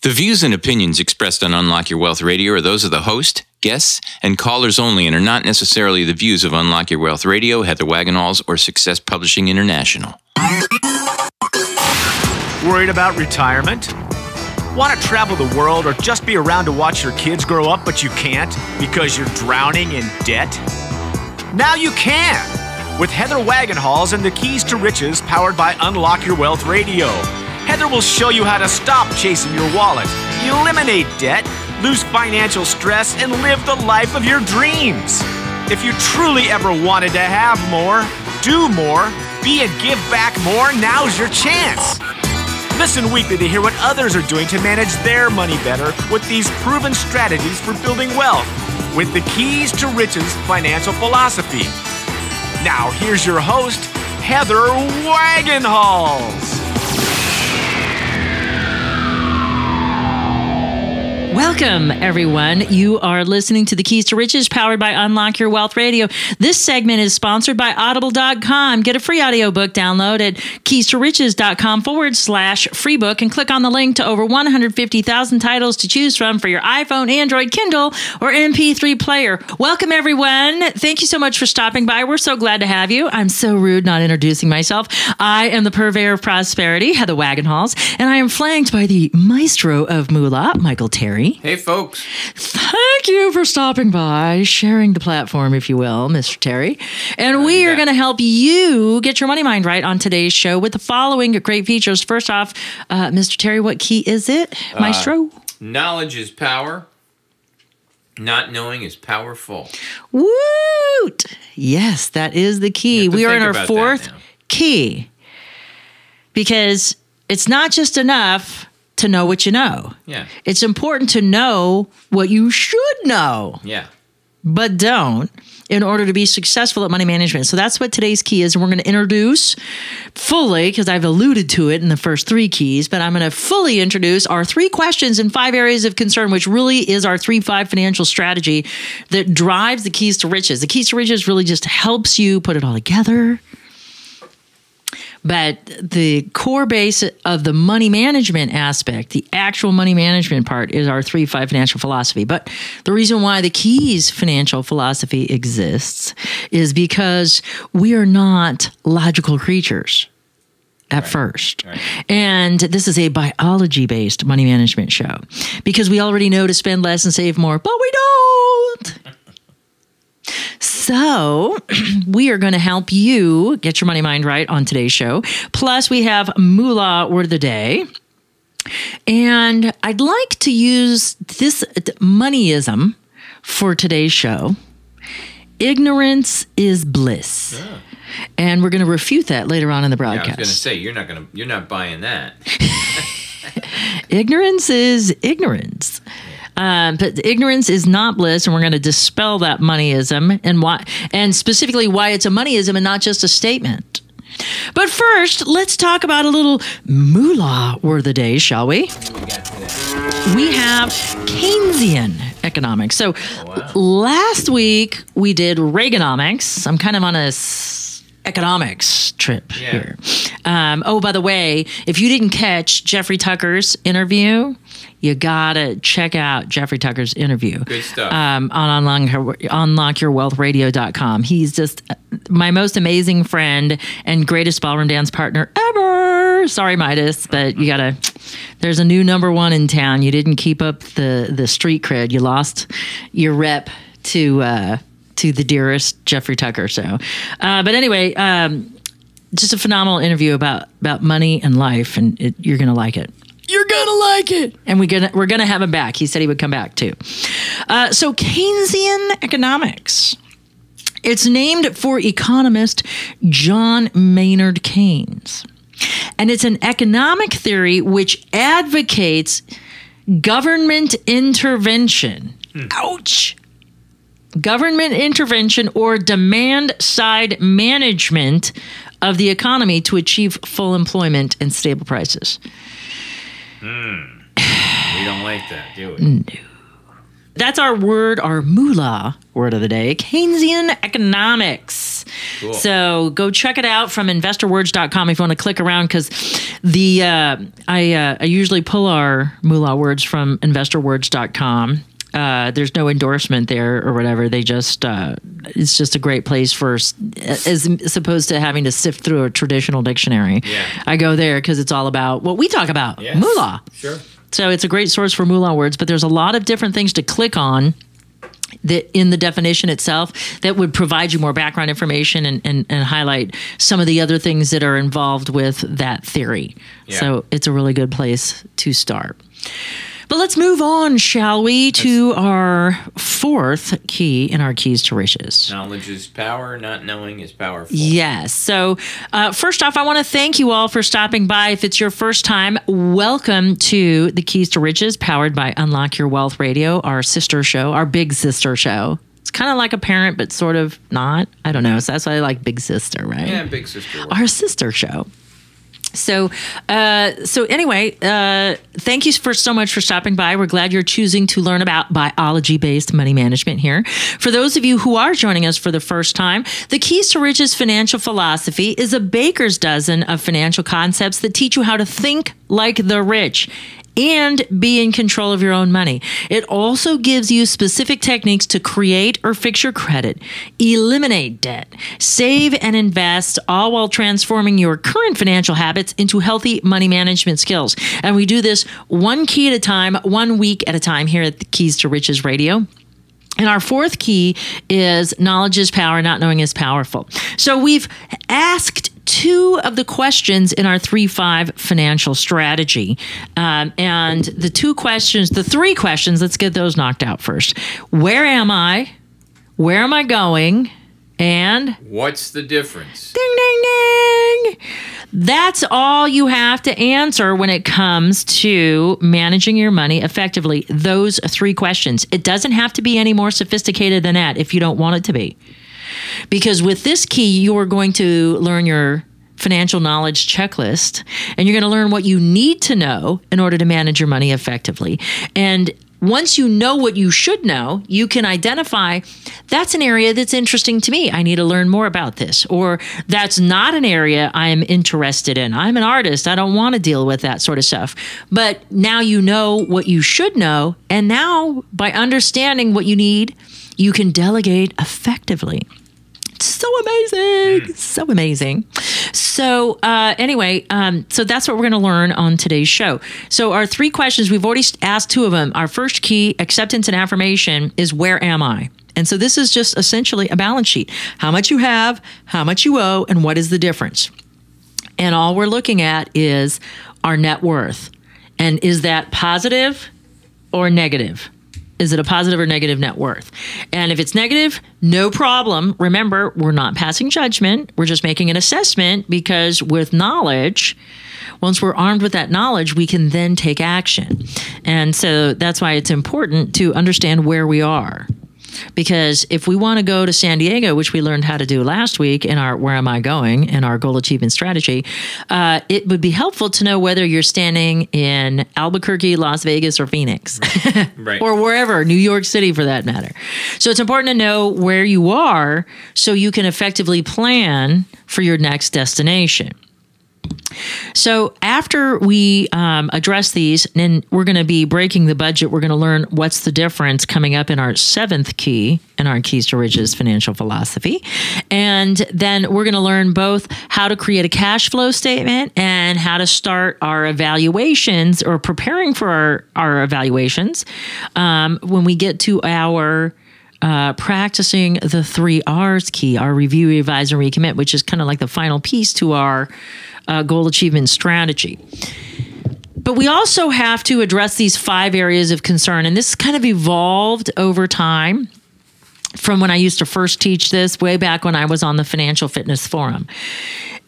The views and opinions expressed on Unlock Your Wealth Radio are those of the host, guests, and callers only and are not necessarily the views of Unlock Your Wealth Radio, Heather Wagenhals, or Success Publishing International. Worried about retirement? Want to travel the world or just be around to watch your kids grow up but you can't because you're drowning in debt? Now you can! With Heather Wagenhals and the Keys to Riches powered by Unlock Your Wealth Radio. Heather will show you how to stop chasing your wallet, eliminate debt, lose financial stress, and live the life of your dreams. If you truly ever wanted to have more, do more, be and give back more, now's your chance. Listen weekly to hear what others are doing to manage their money better with these proven strategies for building wealth with the Keys to Riches financial philosophy. Now here's your host, Heather Wagenhals. Welcome, everyone. You are listening to the Keys to Riches powered by Unlock Your Wealth Radio. This segment is sponsored by Audible.com. Get a free audiobook download at keys-to-riches.com/free book and click on the link to over 150,000 titles to choose from for your iPhone, Android, Kindle, or MP3 player. Welcome, everyone. Thank you so much for stopping by. We're so glad to have you. I'm so rude not introducing myself. I am the purveyor of prosperity, Heather Wagenhals, and I am flanked by the maestro of moolah, Michael Terry. Hey, folks. Thank you for stopping by, sharing the platform, if you will, Mr. Terry. And we are going to help you get your money mind right on today's show with the following great features. First off, Mr. Terry, what key is it, Maestro? Knowledge is power. Not knowing is powerful. Woot! Yes, that is the key. We are in our fourth key because it's not just enough to know what you know. Yeah. It's important to know what you should know. Yeah. But don't in order to be successful at money management. So that's what today's key is. And we're going to introduce fully, because I've alluded to it in the first three keys, but I'm going to fully introduce our 3 questions in 5 areas of concern, which really is our 3-5 financial strategy that drives the keys to riches. The keys to riches really just helps you put it all together. But the core base of the money management aspect, the actual money management part, is our 3-5 financial philosophy. But the reason why the Keys financial philosophy exists is because we are not logical creatures at first. Right. And this is a biology-based money management show because we already know to spend less and save more, but we don't. So we are going to help you get your money mind right on today's show. Plus, we have Moolah Word of the Day. And I'd like to use this moneyism for today's show. Ignorance is bliss. Yeah. And we're going to refute that later on in the broadcast. Yeah, I was going to say, you're not buying that. Ignorance is ignorance. But ignorance is not bliss, and we're going to dispel that moneyism and specifically why it's a moneyism and not just a statement. But first, let's talk about a little moolah word of the day, shall we? We have Keynesian economics. So last week we did Reaganomics. I'm kind of on a economics trip here. Oh, by the way, if you didn't catch Jeffrey Tucker's interview, you gotta check out Jeffrey Tucker's interview. Good stuff. On unlockyourwealthradio.com. He's just my most amazing friend and greatest ballroom dance partner ever. Sorry, Midas, but you gotta. There's a new #1 in town. You didn't keep up the street cred. You lost your rep to the dearest Jeffrey Tucker. So, but anyway, just a phenomenal interview about money and life, and you're gonna like it. You're gonna like it, and we're gonna have him back. He said he would come back too. So Keynesian economics. It's named for economist John Maynard Keynes, and it's an economic theory which advocates government intervention. Ouch. Government intervention or demand-side management of the economy to achieve full employment and stable prices. We don't like that, do we? No. That's our word, our moolah word of the day, Keynesian economics. Cool. So go check it out from investorwords.com if you want to click around, because I usually pull our moolah words from investorwords.com. There's no endorsement there or whatever. They just it's just a great place for, as opposed to having to sift through a traditional dictionary. Yeah. I go there because it's all about what we talk about, Yes. moolah. Sure. So it's a great source for moolah words, but there's a lot of different things to click on that in the definition itself that would provide you more background information and highlight some of the other things that are involved with that theory. Yeah. So it's a really good place to start. But let's move on, shall we, to our fourth key in our keys to riches. Knowledge is power. Not knowing is powerful. Yes. So first off, I want to thank you all for stopping by. If it's your first time, welcome to the Keys to Riches, powered by Unlock Your Wealth Radio, our sister show, our big sister show. It's kind of like a parent, but sort of not. I don't know. So that's why I like Big Sister, right? Yeah, big sister. Work. Our sister show. So anyway, thank you so much for stopping by. We're glad you're choosing to learn about biology-based money management here. For those of you who are joining us for the first time, the Keys to Riches financial philosophy is a baker's dozen of financial concepts that teach you how to think like the rich and be in control of your own money. It also gives you specific techniques to create or fix your credit, eliminate debt, save and invest, all while transforming your current financial habits into healthy money management skills. And we do this one key at a time, 1 week at a time here at the Keys to Riches Radio. And our fourth key is knowledge is power, not knowing is powerful. So we've asked two of the questions in our 3-5 financial strategy. And the three questions, let's get those knocked out first. Where am I? Where am I going? And What's the difference? ding, ding, ding. That's all you have to answer when it comes to managing your money effectively. Those three questions. It doesn't have to be any more sophisticated than that if you don't want it to be. Because with this key, you are going to learn your financial knowledge checklist, and you're going to learn what you need to know in order to manage your money effectively. And once you know what you should know, you can identify that's an area that's interesting to me. I need to learn more about this. Or that's not an area I'm interested in. I'm an artist. I don't want to deal with that sort of stuff. But now you know what you should know. And now by understanding what you need, you can delegate effectively. So amazing. So amazing. So anyway, so that's what we're going to learn on today's show. So our three questions, we've already asked two of them. Our first key, acceptance and affirmation, is where am I? And so this is just essentially a balance sheet. How much you have, how much you owe, and what is the difference? And all we're looking at is our net worth. And is that positive or negative? Is it a positive or negative net worth? And if it's negative, no problem. Remember, we're not passing judgment. We're just making an assessment, because with knowledge, once we're armed with that knowledge, we can then take action. And so that's why it's important to understand where we are. Because if we want to go to San Diego, which we learned how to do last week in our Where Am I Going in our goal achievement strategy, it would be helpful to know whether you're standing in Albuquerque, Las Vegas, or Phoenix, Right. or wherever, New York City for that matter. So it's important to know where you are so you can effectively plan for your next destination. So after we address these, and we're going to be breaking the budget, we're going to learn what's the difference coming up in our seventh key in our Keys to Riches financial philosophy. And then we're going to learn both how to create a cash flow statement and how to start our evaluations, or preparing for our evaluations when we get to our practicing the 3 R's key, our review, revise, and recommit, which is kind of like the final piece to our goal achievement strategy. But we also have to address these 5 areas of concern. And this kind of evolved over time from when I used to first teach this way back when I was on the Financial Fitness Forum.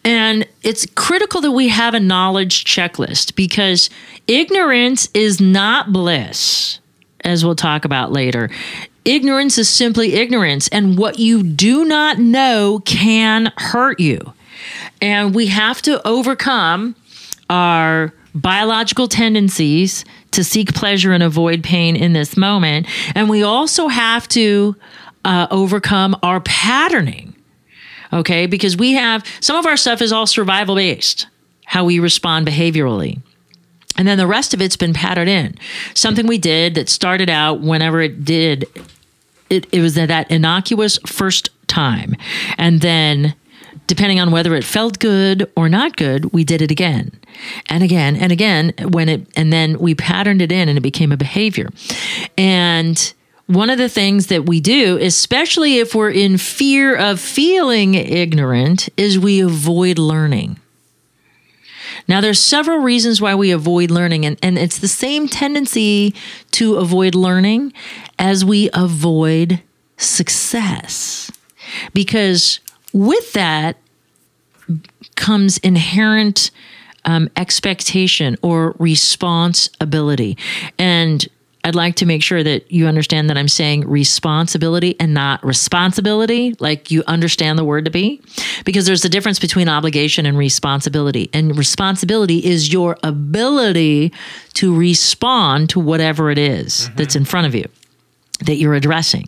And it's critical that we have a knowledge checklist, because ignorance is not bliss, as we'll talk about later. Ignorance is simply ignorance, and what you do not know can hurt you. And we have to overcome our biological tendencies to seek pleasure and avoid pain in this moment. And we also have to overcome our patterning. Okay, because we have some of our stuff is all survival based, how we respond behaviorally. And then the rest of it's been patterned in. Something we did that started out whenever it did, it was that innocuous first time. And then depending on whether it felt good or not good, we did it again and again and again and then we patterned it in and it became a behavior. And one of the things that we do, especially if we're in fear of feeling ignorant, is we avoid learning. Now, there's several reasons why we avoid learning, and it's the same tendency to avoid learning as we avoid success. Because with that comes inherent expectation or responsibility. And I'd like to make sure that you understand that I'm saying responsibility and not responsibility, like you understand the word to be, because there's a difference between obligation and responsibility. And responsibility is your ability to respond to whatever it is that's in front of you that you're addressing.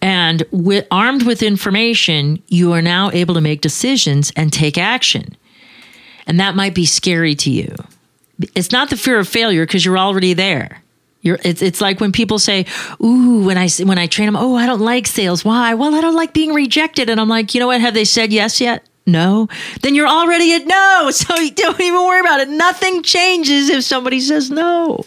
And armed with information, you are now able to make decisions and take action. And that might be scary to you. It's not the fear of failure because you're already there. It's like when people say, ooh, when I train them, oh, I don't like sales. Why? Well, I don't like being rejected. And I'm like, you know what? Have they said yes yet? No. Then you're already at no. So you don't even worry about it. Nothing changes if somebody says no.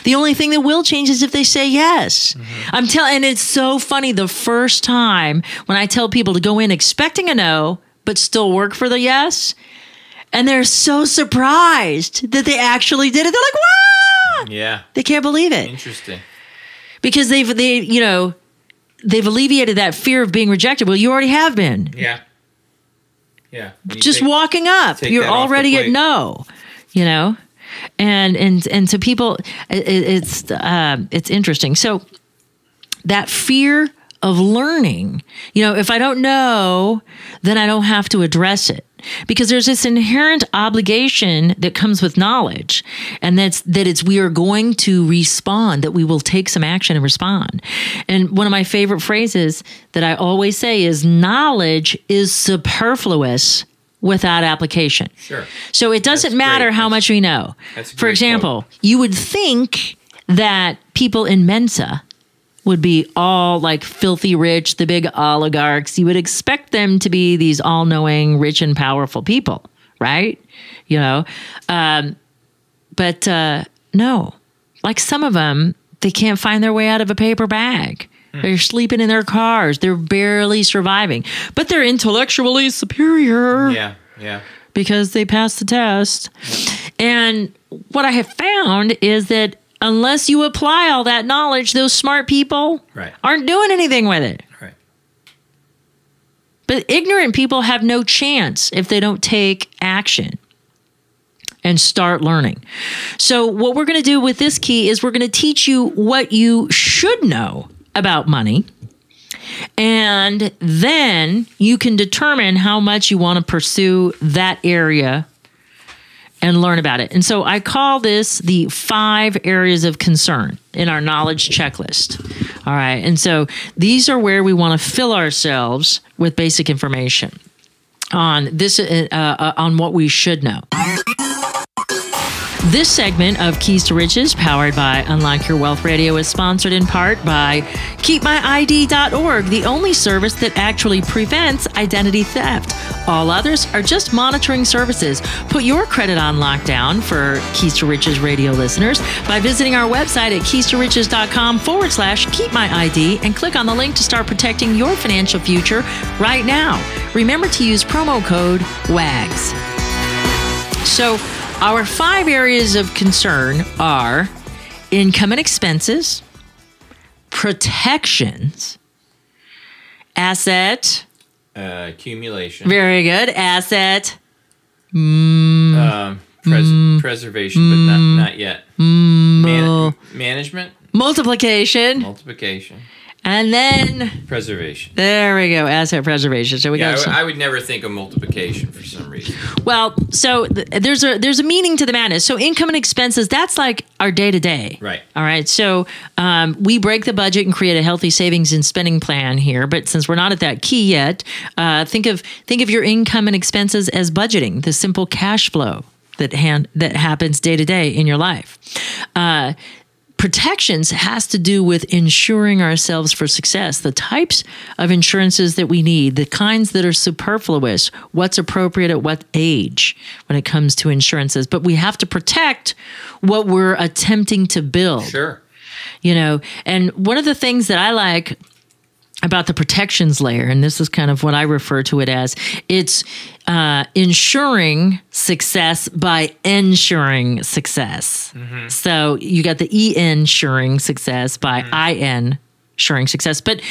The only thing that will change is if they say yes. And it's so funny. The first time when I tell people to go in expecting a no, but still work for the yes, and they're so surprised that they actually did it. They're like, wow. Yeah. They can't believe it. Interesting. Because they've alleviated that fear of being rejected. Well, you already have been. Yeah. Yeah. Just walking up, you're already at no, and so people, it's interesting. So that fear of learning, if I don't know, then I don't have to address it. Because there's this inherent obligation that comes with knowledge, and we are going to respond, that we will take some action and respond. And one of my favorite phrases that I always say is knowledge is superfluous without application. Sure. So it doesn't matter how much we know. For example, you would think that people in Mensa would be all like filthy rich, the big oligarchs. You would expect them to be these all-knowing, rich and powerful people, right? But no. Like some of them, they can't find their way out of a paper bag. They're sleeping in their cars. They're barely surviving. But they're intellectually superior. Yeah, yeah. Because they passed the test. And what I have found is that unless you apply all that knowledge, those smart people aren't doing anything with it. Right. But ignorant people have no chance if they don't take action and start learning. So what we're going to do with this key is we're going to teach you what you should know about money. And then you can determine how much you want to pursue that area and learn about it. And so I call this the 5 areas of concern in our knowledge checklist. All right. And so these are where we want to fill ourselves with basic information on this, on what we should know. This segment of Keys to Riches, powered by Unlock Your Wealth Radio, is sponsored in part by KeepMyID.org, the only service that actually prevents identity theft. All others are just monitoring services. Put your credit on lockdown for Keys to Riches radio listeners by visiting our website at keys-to-riches.com/keepmyid and click on the link to start protecting your financial future right now. Remember to use promo code WAGS. So, our 5 areas of concern are income and expenses, protections, asset, accumulation. Very good. Asset. Preservation, but not yet. Management. Multiplication. And then Preservation. there we go, asset preservation. So we Yeah, got I would never think of multiplication for some reason. well, so there's a meaning to the madness. So income and expenses, that's like our day to day. Right. All right. So we break the budget and create a healthy savings and spending plan here. But since we're not at that key yet, think of your income and expenses as budgeting, the simple cash flow that happens day to day in your life. Protections has to do with insuring ourselves for success, the types of insurances that we need, the kinds that are superfluous, what's appropriate at what age when it comes to insurances. But we have to protect what we're attempting to build. Sure. You know, and one of the things that I like about the protections layer, and this is kind of what I refer to it as, it's ensuring success by ensuring success. Mm-hmm. So you got the ensuring success by ensuring success, but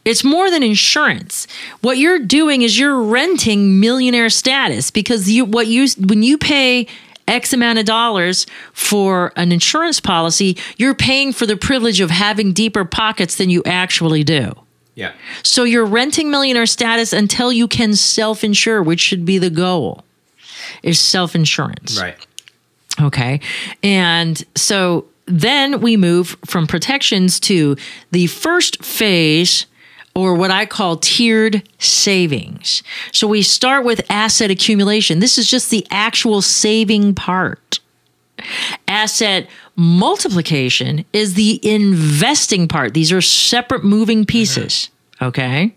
it's more than insurance. What you're doing is you're renting millionaire status, because when you pay X amount of dollars for an insurance policy, you're paying for the privilege of having deeper pockets than you actually do. Yeah. So you're renting millionaire status until you can self-insure, which should be the goal, is self-insurance. Right. Okay. And so then we move from protections to the first phase, or what I call tiered savings. So we start with asset accumulation. This is just the actual saving part. Asset multiplication is the investing part. These are separate moving pieces, okay?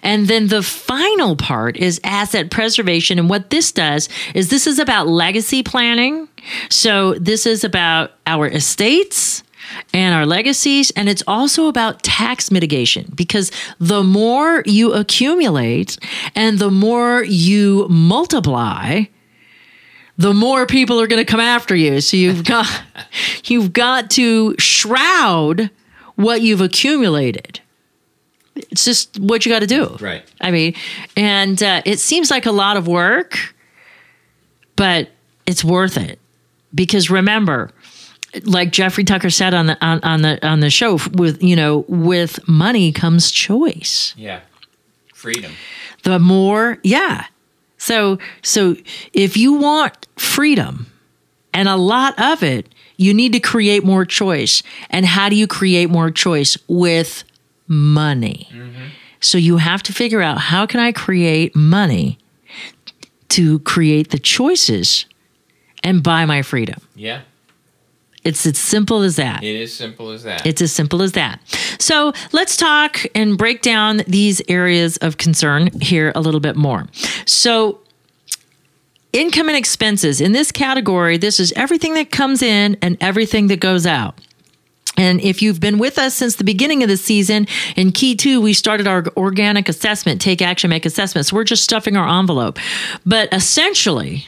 And then the final part is asset preservation. And what this does is this is about legacy planning. So this is about our estates and our legacies. And it's also about tax mitigation, because the more you accumulate and the more you multiply, the more people are going to come after you. So you've got to shroud what you've accumulated. It's just what you got to do. Right. I mean, and it seems like a lot of work, but it's worth it, because remember, like Jeffrey Tucker said on the show, with money comes choice. Yeah. Freedom. The more, yeah. So if you want freedom, and a lot of it, you need to create more choice. And how do you create more choice? With money. Mm-hmm. So you have to figure out, how can I create money to create the choices and buy my freedom? Yeah. It's as simple as that. It is simple as that. It's as simple as that. So let's talk and break down these areas of concern here a little bit more. So income and expenses. In this category, this is everything that comes in and everything that goes out. And if you've been with us since the beginning of the season, in Key 2, we started our organic assessment, take action, make assessments. So we're just stuffing our envelope. But essentially,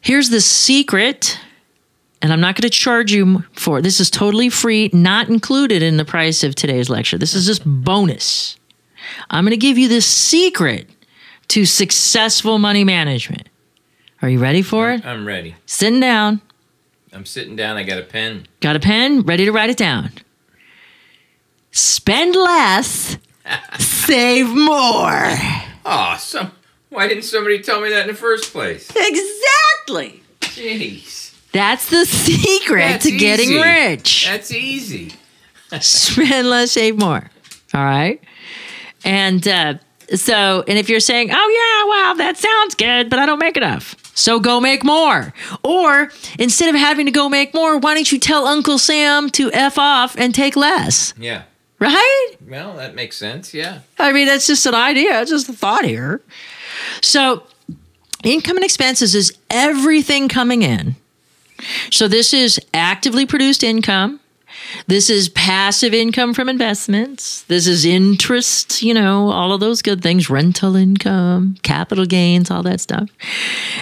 here's the secret. And I'm not going to charge you for it. This is totally free, not included in the price of today's lecture. This is just bonus. I'm going to give you the secret to successful money management. Are you ready for it? I'm ready. Sitting down. I'm sitting down. I got a pen. Got a pen? Ready to write it down. Spend less, save more. Oh, why didn't somebody tell me that in the first place? Exactly. Jeez. That's the secret to getting rich. That's easy. Spend less, save more. All right. And and if you're saying, oh, yeah, well, that sounds good, but I don't make enough. So go make more. Or instead of having to go make more, why don't you tell Uncle Sam to F off and take less? Yeah. Right? Well, that makes sense. Yeah. I mean, that's just an idea. It's just a thought here. So income and expenses is everything coming in. So this is actively produced income. This is passive income from investments. This is interest, all of those good things, rental income, capital gains, all that stuff.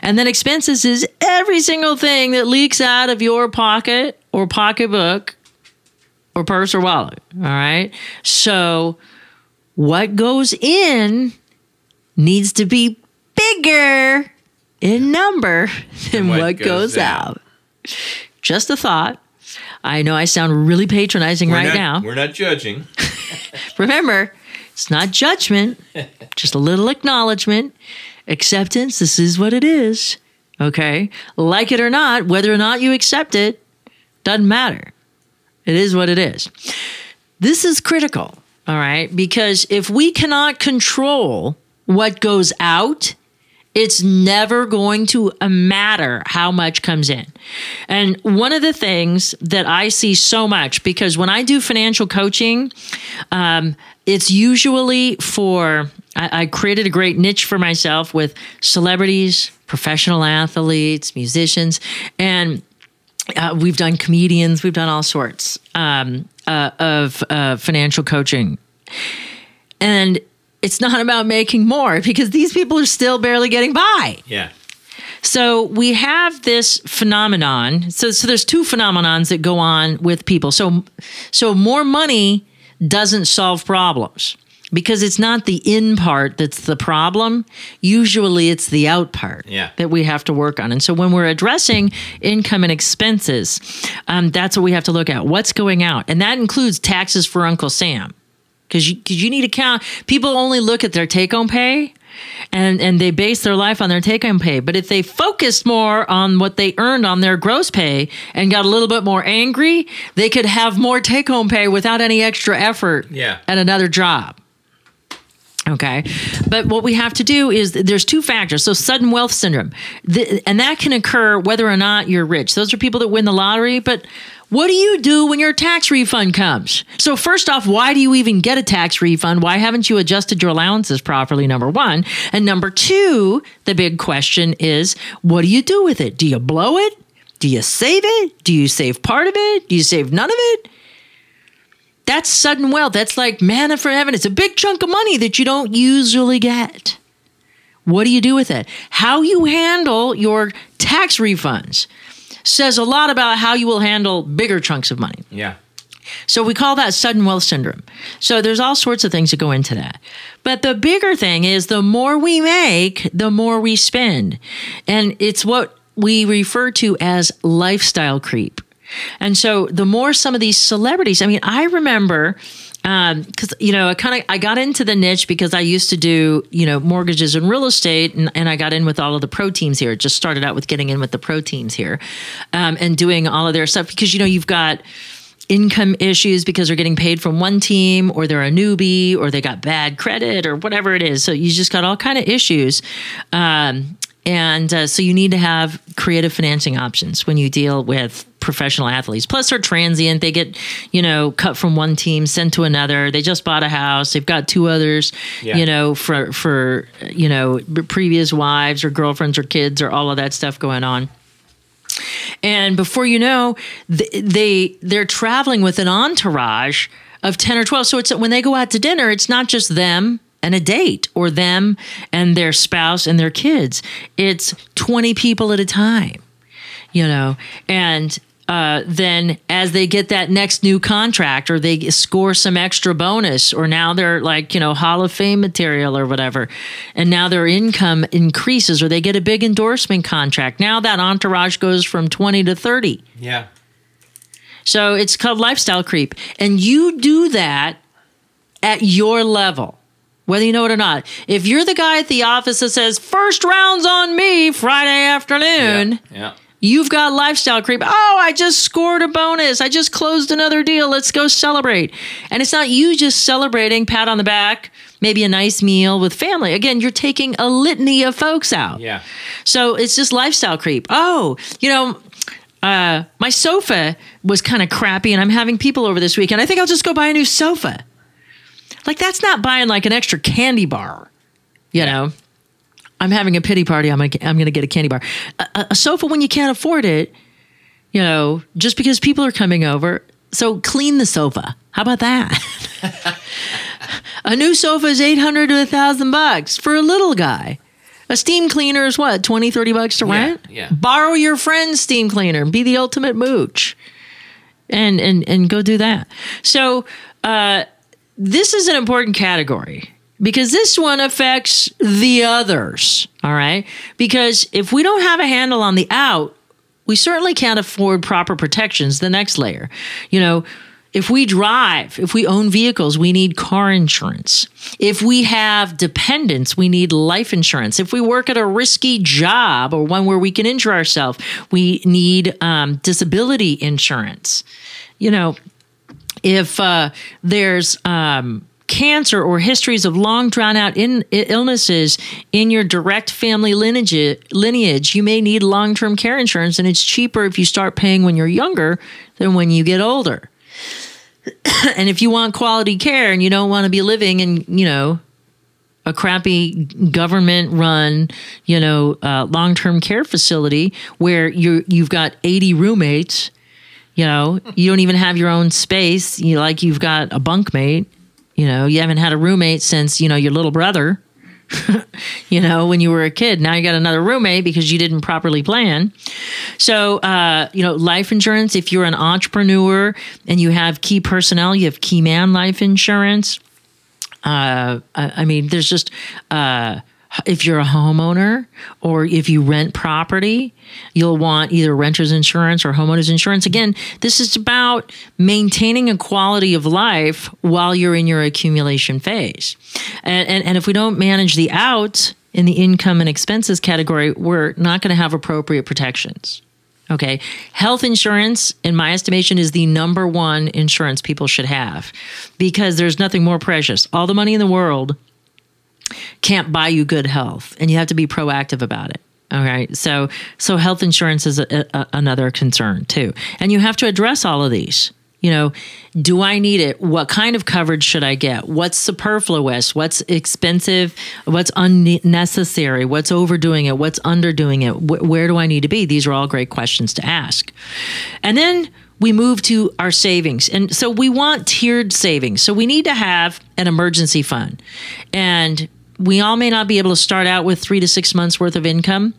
And then expenses is every single thing that leaks out of your pocket or pocketbook or purse or wallet. All right. So what goes in needs to be bigger in number than what goes out. Just a thought. I know I sound really patronizing now. We're not judging. Remember, it's not judgment, just a little acknowledgement, acceptance. This is what it is. Okay? Like it or not, whether or not you accept it, doesn't matter. It is what it is. This is critical, all right? Because if we cannot control what goes out, it's never going to matter how much comes in. And one of the things that I see so much, because when I do financial coaching, it's usually for, I created a great niche for myself with celebrities, professional athletes, musicians, and we've done comedians, we've done all sorts of financial coaching. And it's not about making more because these people are still barely getting by. Yeah. So we have this phenomenon. So there's two phenomenons that go on with people. So more money doesn't solve problems because it's not the in part that's the problem. Usually it's the out part that we have to work on. And so when we're addressing income and expenses, that's what we have to look at. What's going out? And that includes taxes for Uncle Sam. Because you need to count. People only look at their take-home pay, and they base their life on their take-home pay. But if they focused more on what they earned on their gross pay and got a little bit more angry, they could have more take-home pay without any extra effort at another job. Okay. But what we have to do is there's two factors. So sudden wealth syndrome, and that can occur whether or not you're rich. Those are people that win the lottery, but what do you do when your tax refund comes? So first off, why do you even get a tax refund? Why haven't you adjusted your allowances properly, number one? And number two, the big question is, what do you do with it? Do you blow it? Do you save it? Do you save part of it? Do you save none of it? That's sudden wealth. That's like manna from heaven. It's a big chunk of money that you don't usually get. What do you do with it? How you handle your tax refunds says a lot about how you will handle bigger chunks of money. Yeah. So we call that sudden wealth syndrome. So there's all sorts of things that go into that. But the bigger thing is the more we make, the more we spend. And it's what we refer to as lifestyle creep. And so the more some of these celebrities, I mean, I remember, because, I got into the niche because I used to do, mortgages and real estate, and I got in with all of the pro teams here. It just started out with getting in with the pro teams here and doing all of their stuff because, you've got income issues because they're getting paid from one team or they're a newbie or they got bad credit or whatever it is. So you just got all kind of issues. So you need to have creative financing options when you deal with professional athletes. Plus they're transient. They get, cut from one team, sent to another. They just bought a house. They've got two others, for previous wives or girlfriends or kids or all of that stuff going on. And before you know, they're traveling with an entourage of 10 or 12. So it's when they go out to dinner, it's not just them and a date or them and their spouse and their kids. It's 20 people at a time, and then as they get that next new contract or they score some extra bonus or now they're like, Hall of Fame material or whatever, and now their income increases or they get a big endorsement contract. Now that entourage goes from 20 to 30. Yeah. So it's called lifestyle creep. And you do that at your level, whether you know it or not. If you're the guy at the office that says, first round's on me Friday afternoon, you've got lifestyle creep. Oh, I just scored a bonus. I just closed another deal. Let's go celebrate. And it's not you just celebrating, pat on the back, maybe a nice meal with family. Again, you're taking a litany of folks out. Yeah. So it's just lifestyle creep. Oh, my sofa was kind of crappy and I'm having people over this weekend. I think I'll just go buy a new sofa. Like, that's not buying like an extra candy bar, I'm having a pity party. I'm gonna get a candy bar. A sofa when you can't afford it, just because people are coming over. So clean the sofa. How about that? A new sofa is $800 to $1,000 for a little guy. A steam cleaner is what, $20, $30 to rent? Yeah. Borrow your friend's steam cleaner and be the ultimate mooch, and go do that. So this is an important category, because this one affects the others, all right? Because if we don't have a handle on the out, we certainly can't afford proper protections, the next layer. If we drive, if we own vehicles, we need car insurance. If we have dependents, we need life insurance. If we work at a risky job or one where we can injure ourselves, we need disability insurance. You know, if there's cancer or histories of long drawn out illnesses in your direct family lineage, you may need long-term care insurance, and it's cheaper if you start paying when you're younger than when you get older. And if you want quality care and you don't want to be living in, you know, a crappy government-run, you know, long-term care facility where you've got 80 roommates, you know, you don't even have your own space, you've got a bunkmate. You know, you haven't had a roommate since, you know, your little brother, you know, when you were a kid. Now you got another roommate because you didn't properly plan. So, you know, life insurance, if you're an entrepreneur and you have key personnel, you have key man life insurance. I mean, there's just, if you're a homeowner or if you rent property, you'll want either renter's insurance or homeowner's insurance. Again, this is about maintaining a quality of life while you're in your accumulation phase. And if we don't manage the outs in the income and expenses category, we're not going to have appropriate protections. Okay. Health insurance, in my estimation, is the number one insurance people should have because there's nothing more precious. All the money in the world can't buy you good health, and you have to be proactive about it. All right. So health insurance is another concern too. And you have to address all of these. You know, do I need it? What kind of coverage should I get? What's superfluous? What's expensive? What's unnecessary? What's overdoing it? What's underdoing it? Where do I need to be? These are all great questions to ask. And then we move to our savings. And so we want tiered savings. So we need to have an emergency fund. And we all may not be able to start out with 3 to 6 months worth of income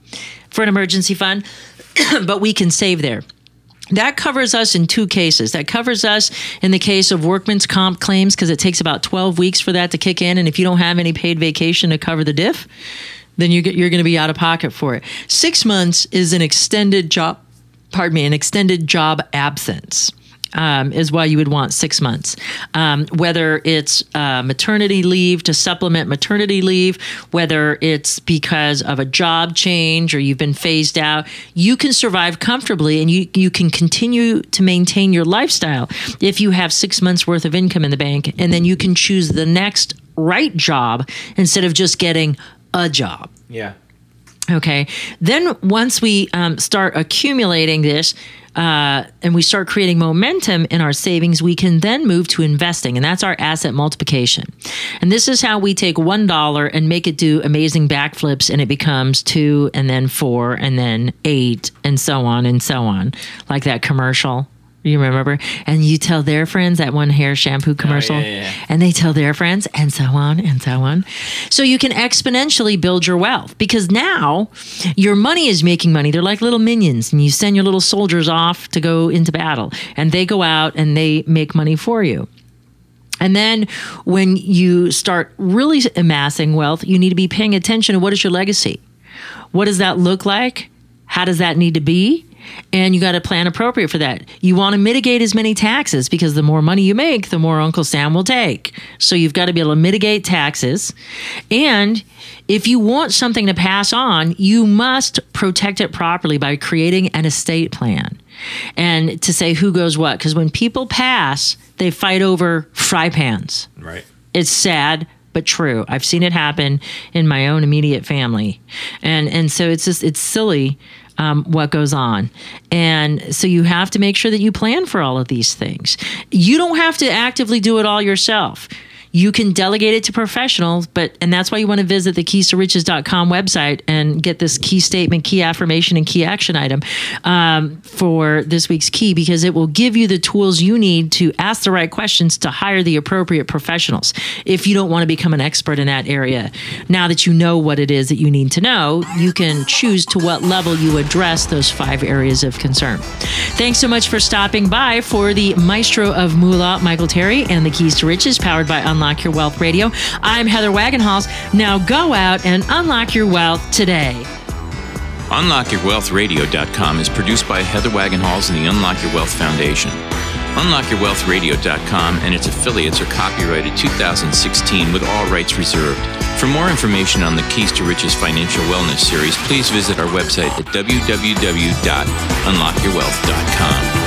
for an emergency fund, but we can save there. That covers us in two cases. That covers us in the case of workman's comp claims because it takes about 12 weeks for that to kick in. And if you don't have any paid vacation to cover the diff, then you're going to be out of pocket for it. 6 months is an extended job absence. Is why you would want 6 months. Whether it's maternity leave to supplement maternity leave, whether it's because of a job change or you've been phased out, you can survive comfortably and you can continue to maintain your lifestyle if you have 6 months worth of income in the bank, and then you can choose the next right job instead of just getting a job. Yeah. Okay. Then once we start accumulating this, and we start creating momentum in our savings, we can then move to investing, and that's our asset multiplication. And this is how we take $1 and make it do amazing backflips, and it becomes 2 and then 4 and then 8 and so on, like that commercial. You remember? And you tell their friends, that one hair shampoo commercial, and they tell their friends, and so on and so on. So you can exponentially build your wealth because now your money is making money. They're like little minions, and you send your little soldiers off to go into battle, and they go out and they make money for you. And then when you start really amassing wealth, you need to be paying attention to what is your legacy? What does that look like? How does that need to be? And you got to plan appropriate for that. You want to mitigate as many taxes because the more money you make, the more Uncle Sam will take. So you've got to be able to mitigate taxes. And if you want something to pass on, you must protect it properly by creating an estate plan and to say who goes what. Because when people pass, they fight over fry pans. Right. It's sad, but true. I've seen it happen in my own immediate family. And so it's silly. What goes on. And so you have to make sure that you plan for all of these things. You don't have to actively do it all yourself. You can delegate it to professionals, and that's why you want to visit the keys-to-riches.com website and get this key statement, key affirmation, and key action item for this week's key, because it will give you the tools you need to ask the right questions to hire the appropriate professionals if you don't want to become an expert in that area. Now that you know what it is that you need to know, you can choose to what level you address those 5 areas of concern. Thanks so much for stopping by for the Maestro of Moolah, Michael Terry, and the Keys to Riches, powered by Unlock Your Wealth Radio. I'm Heather Wagenhals. Now go out and unlock your wealth today. UnlockYourWealthRadio.com is produced by Heather Wagenhals and the Unlock Your Wealth Foundation. UnlockYourWealthRadio.com and its affiliates are copyrighted 2016 with all rights reserved. For more information on the Keys to Riches Financial Wellness series, please visit our website at www.unlockyourwealth.com.